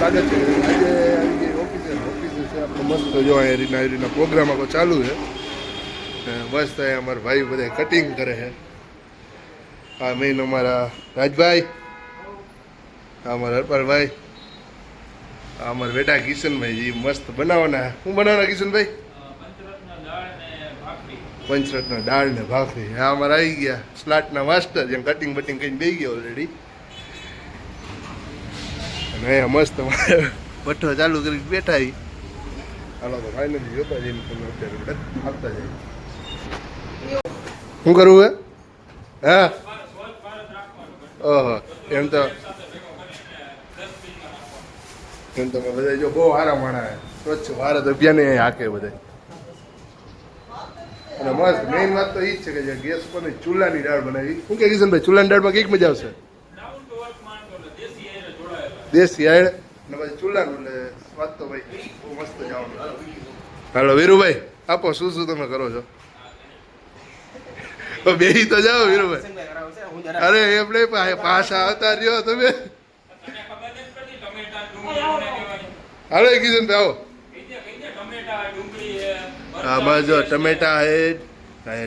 સ્વાગત છે. આજે આવી ગઈ ઓફિસે છે આપણે મસ્ત જો એરીના પ્રોગ્રામ આખો ચાલુ છે. મસ્ત અહીંયા અમારા ભાઈ બધા કટિંગ કરે છે. આ મેઇન અમારા રાજભાઈ, આ અમારા હરપાલભાઈ, આ અમારા બેટા કિશનભાઈ જે મસ્ત બનાવવાના. શું બનાવવાના કિશનભાઈ? પંચરત્ન દાળ ને ભાખરી. હા અમારે આવી ગયા સ્લાટના માસ્ટર, જેમ કટિંગ બટિંગ કરીને બેસી ગયા ઓલરેડી. અને અહીંયા મસ્ત ભઠ્ઠો ચાલુ કરી બેઠા આવી. હાલો તો ફાઇનલી જોતા જઈને તમે અત્યારે આપતા જાય. શું કરવું હે? હા ઓહો, એમ તો તમે બધા જો બહુ સારા માણા સ્વચ્છ ભારત અભિયાન હાકે બધા. અને મસ્ત મેઇન વાત તો એ જ છે કે જે ગેસ પર ચૂલાની દાળ બનાવી. શું કે કિશનભાઈ, ચૂલાની દાળમાં કઈક મજા આવશે? દેશી આયળ અને પછી ચૂલાનું એટલે સ્વાદ તો ભાઈ બહુ મસ્ત જવાનું. હાલો વીરુભાઈ આપો, શું શું તમે કરો છો? બેહી તો જાઓ વીરુભાઈ. અરે એમ નહીં, પાછા આવતા રહ્યો તમે. હાલો કિશનભાઈ આવો. આમાં જો ટમેટા છે,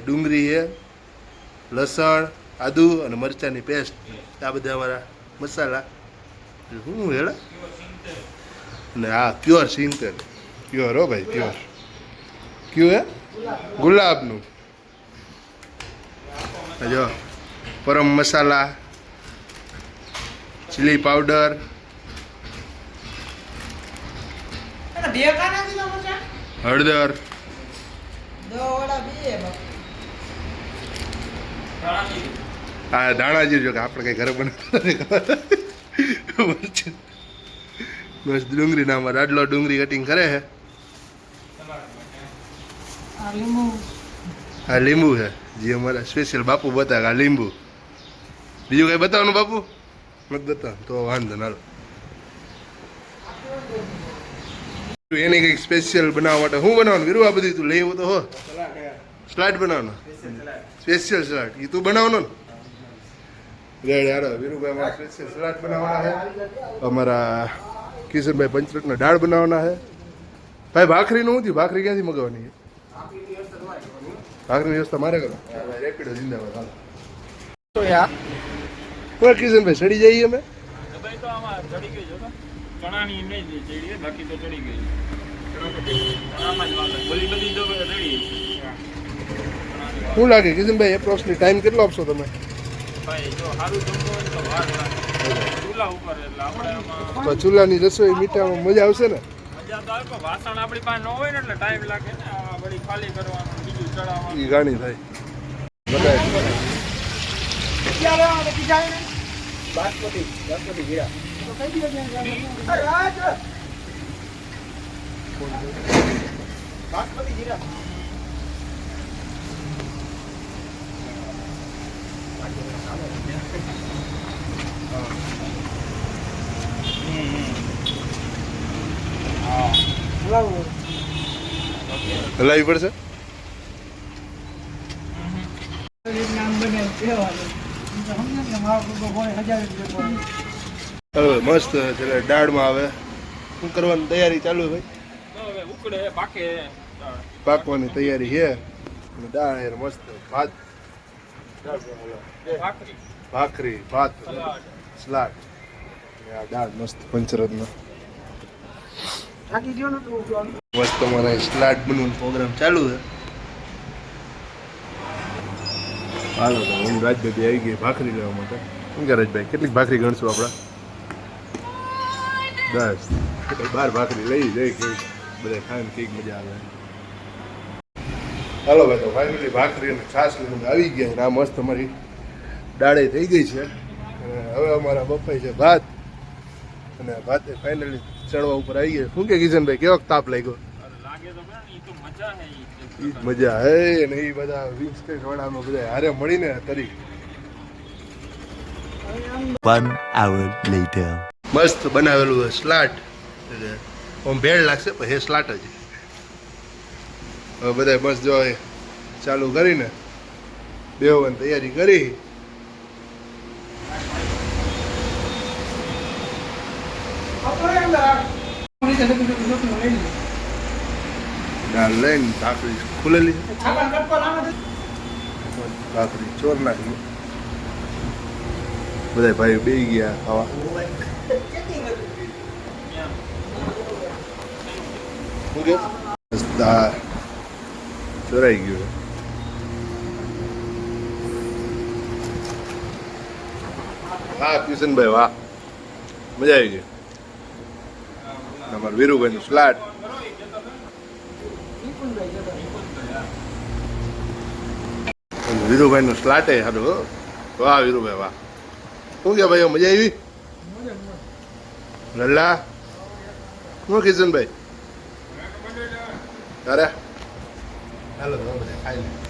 ડુંગળી છે, લસણ, આદુ અને મરચાંની પેસ્ટ, આ બધા અમારા મસાલા. શું હેડા? ને હા પ્યોર સિંગતેલ, પ્યોર હો ભાઈ, પ્યોર. કયું હે? ગુલાબનું. જો પરમ મસાલા, ચીલી પાવડર, હળદર, હા ધાણા જીરું, કે આપણે કઈ ઘરે બનાવતા. બસ ડુંગળી ના અમારે આટલો ડુંગળી કટિંગ કરે છે. હા લીંબુ છે, જે અમારા સ્પેશિયલ બાપુ બતાવે. આ લીંબુ. બીજું કઈ બતાવવાનું બાપુ? નથી બતાવ તો વાંધો ના. એને કંઈક સ્પેશિયલ બનાવવા માટે શું બનાવવાનું વીરુ? આ બધી તું લેવું તો હો. સ્લાડ બનાવવાનો, સ્પેશિયલ સ્લાડ એ તું બનાવવાનો ને? રેડ યાર વીરુભાઈ અમારા સ્પેશિયલ સલાડ બનાવવાના છે. અમારા કિશનભાઈ પંચરત્ન દાળ બનાવવાના છે. ભાઈ ભાખરીનું શું થયું? ભાખરી ક્યાંથી મગાવવાની છે? ભાખરીની વ્યવસ્થા મારે કરો. રેપિડો જિંદાબાદ. હાલ તો કિશનભાઈ ચડી જઈએ અમે. શું લાગે કિશનભાઈ, એપ્રોક્સલી ટાઈમ કેટલો આપશો તમે? ચૂલાની રસોઈ મીઠામાં મજા આવશે ને? વાસણ આપણી પાસે ન હોય ને એટલે ટાઈમ લાગે ને. વળી ખાલી કરવાનું, બીજું ચડાવવાનું, ઈ ઘણી થાય. હલાવી પડશે. હવે મસ્ત એટલે દાળમાં આવે શું કરવાની તૈયારી ચાલુ ભાઈ? પાકવાની તૈયારી છે. દાળ યાર મસ્ત, ભાત, ભાખરી, ભાત, સલાડ, દાળ મસ્ત પંચરત્ન. મસ્ત અમારા સલાડ બનવાનું પ્રોગ્રામ ચાલુ છે. હાલો તો હું રાજભાઈ આવી ગઈ ભાખરી લેવા માટે. શું કે રાજભાઈ, કેટલીક ભાખરી ગણશું આપણા? 10 12 ભાખરી લઈ જઈ કે બધા ખાઈને કઈક મજા આવે. હાલો ભાઈ તો ફાઇનલી ભાખરી અને છાશ લઈને આવી ગયા. આ મસ્ત અમારી દાળે થઈ ગઈ છે. અને હવે અમારા બફાઈ છે ભાત, અને ભાતે ફાઇનલી ચડવા ઉપર આવી ગયા. શું કે કિશનભાઈ, કેવો તાપ લાગ્યો? મજા હે. અને એ બધા વીસ કે વડામાં બધા હારે મળીને કરી. 1 hour later. મસ્ત બનાવેલું સ્લાટ. આમ ભેળ લાગશે પણ હે સ્લાટ જ. હવે બધા બસ જો ચાલુ કરીને બેહવાની તૈયારી કરી. દાળ લઈને ભાખરી ખુલેલી ભાખરી ચોર નાખી બધા ભાઈ બે ગયા ખાવા શું કે દાળ ચોરાઈ ગયું વાહ કિશનભાઈ વાહ મજા આવી ગઈ અમારું વીરુભાઈનું સ્લાડ વીરુભાઈનું સ્લાટ એ સારું હો વાહ વીરુભાઈ વાહ શું કે ભાઈ મજા આવી લલ્લા શું કિશનભાઈ અરે હાલો બધા ખાઈ લે